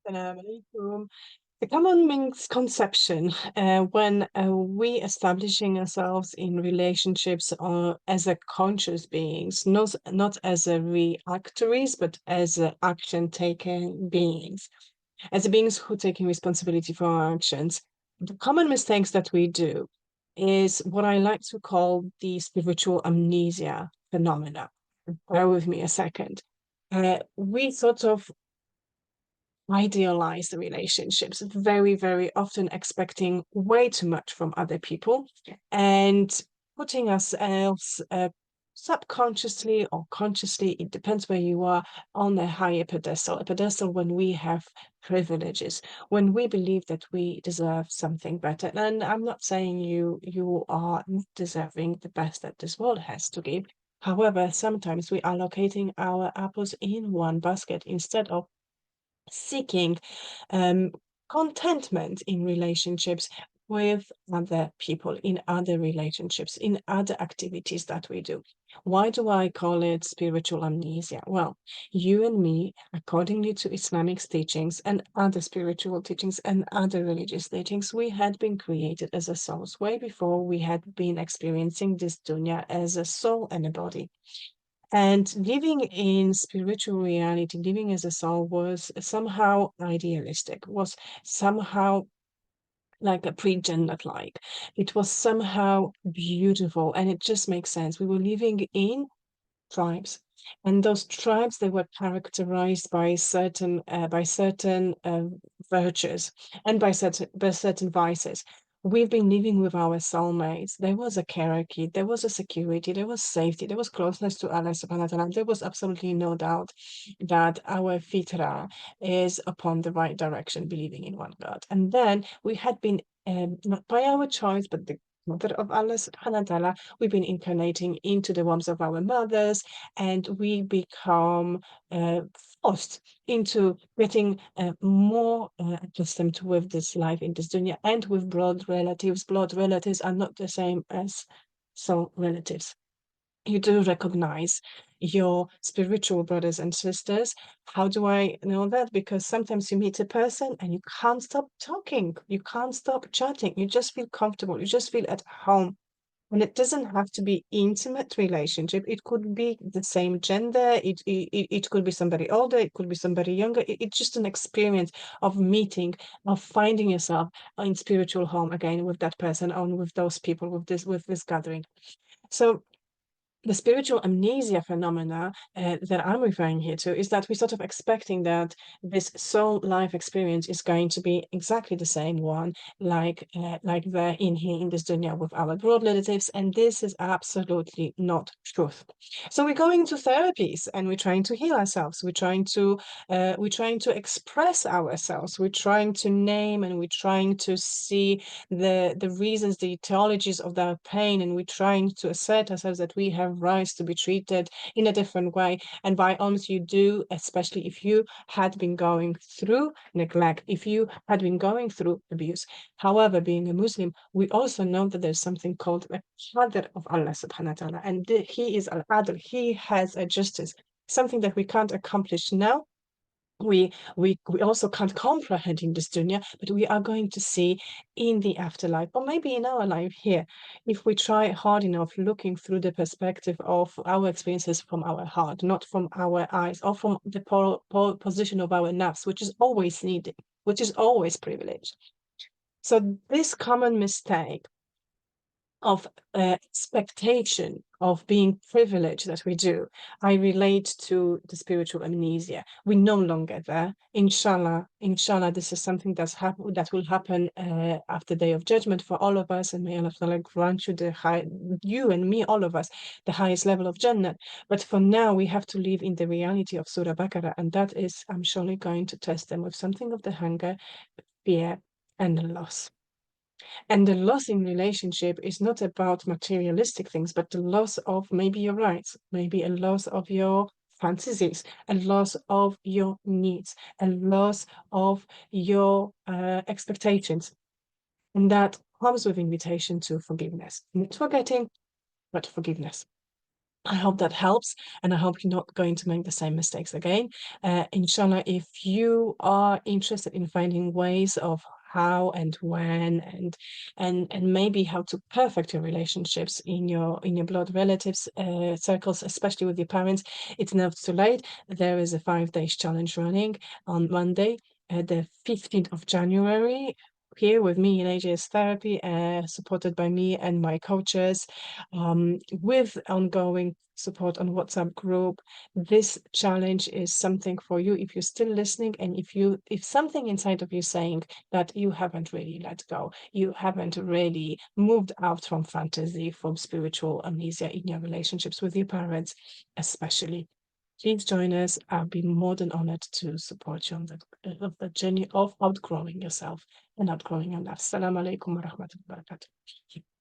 Assalamu alaikum. The common misconception when we establishing ourselves in relationships as a conscious beings, not as a reactories, but as a action-taking beings, as a beings who taking responsibility for our actions. The common mistakes that we do is what I like to call the spiritual amnesia phenomena. Bear with me a second. We sort of idealize the relationships, very, very often expecting way too much from other people and putting ourselves subconsciously or consciously, it depends where you are, on a higher pedestal, a pedestal when we have privileges, when we believe that we deserve something better. And I'm not saying you are not deserving the best that this world has to give. However, sometimes we are locating our apples in one basket instead of seeking um, contentment in relationships with other people, in other relationships, in other activities that we do. Why do I call it spiritual amnesia? Well, you and me, accordingly to Islamic teachings and other spiritual teachings and other religious teachings, we had been created as a souls way before we had been experiencing this dunya as a soul and a body. And living in spiritual reality, living as a soul was somehow idealistic, was somehow like a pre-Jannat like. It was somehow beautiful and it just makes sense. We were living in tribes. And those tribes, they were characterized by certain virtues and by certain vices. We've been living with our soulmates. There was a hierarchy, there was a security, there was safety, there was closeness to Allah subhanahu wa ta'ala. There was absolutely no doubt that our fitra is upon the right direction, believing in one God. And then we had been, not by our choice, but the Mother of Allah subhanahu wa ta'ala, we've been incarnating into the wombs of our mothers, and we become forced into getting more accustomed with this life in this dunya and with blood relatives. Blood relatives are not the same as soul relatives. You do recognize your spiritual brothers and sisters. How do I know that? Because sometimes you meet a person and you can't stop talking, you can't stop chatting, you just feel comfortable, you just feel at home. And it doesn't have to be intimate relationship. It could be the same gender. It could be somebody older. It could be somebody younger. It's just an experience of meeting, of finding yourself in spiritual home again with that person and with those people, with this gathering. So the spiritual amnesia phenomena that I'm referring here to is that we're sort of expecting that this soul life experience is going to be exactly the same one, like they're in here in this dunya with our blood relatives, and this is absolutely not truth. So we're going to therapies and we're trying to heal ourselves. We're trying to express ourselves. We're trying to name and we're trying to see the reasons, the etiologies of their pain, and we're trying to assert ourselves that we have rights to be treated in a different way. And by almost you do, especially if you had been going through neglect, if you had been going through abuse. However, being a Muslim, we also know that there's something called a qadr of Allah subhanahu wa ta'ala, and He is al-adl, He has a justice, something that we can't accomplish now. We also can't comprehend in this dunya, but we are going to see in the afterlife, or maybe in our life here, if we try hard enough, looking through the perspective of our experiences from our heart, not from our eyes, or from the position of our nafs, which is always needed, which is always privileged. So this common mistake of expectation of being privileged that we do, I relate to the spiritual amnesia. We're no longer there. Inshallah, this is something that will happen after Day of Judgment for all of us, and may Allah grant you and me, all of us, the highest level of Jannah. But for now, we have to live in the reality of Surah Baqarah, and that is, I'm surely going to test them with something of the hunger, fear, and the loss. And the loss in relationship is not about materialistic things, but the loss of maybe your rights, maybe a loss of your fantasies, a loss of your needs, a loss of your expectations. And that comes with invitation to forgiveness. Not forgetting, but forgiveness. I hope that helps, and I hope you're not going to make the same mistakes again. Inshallah, if you are interested in finding ways of how and when and maybe how to perfect your relationships in your blood relatives circles, especially with your parents, it's never too late. There is a 5 days challenge running on Monday, the 15th of January. Here with me in AJS Therapy, supported by me and my coaches, with ongoing support on WhatsApp group. This challenge is something for you if you're still listening, and if something inside of you saying that you haven't really let go, you haven't really moved out from fantasy, from spiritual amnesia in your relationships with your parents, especially. Please join us. I'll be more than honored to support you on the journey of outgrowing yourself and outgrowing your life. Assalamu alaikum wa rahmatullahi wa barakatuh.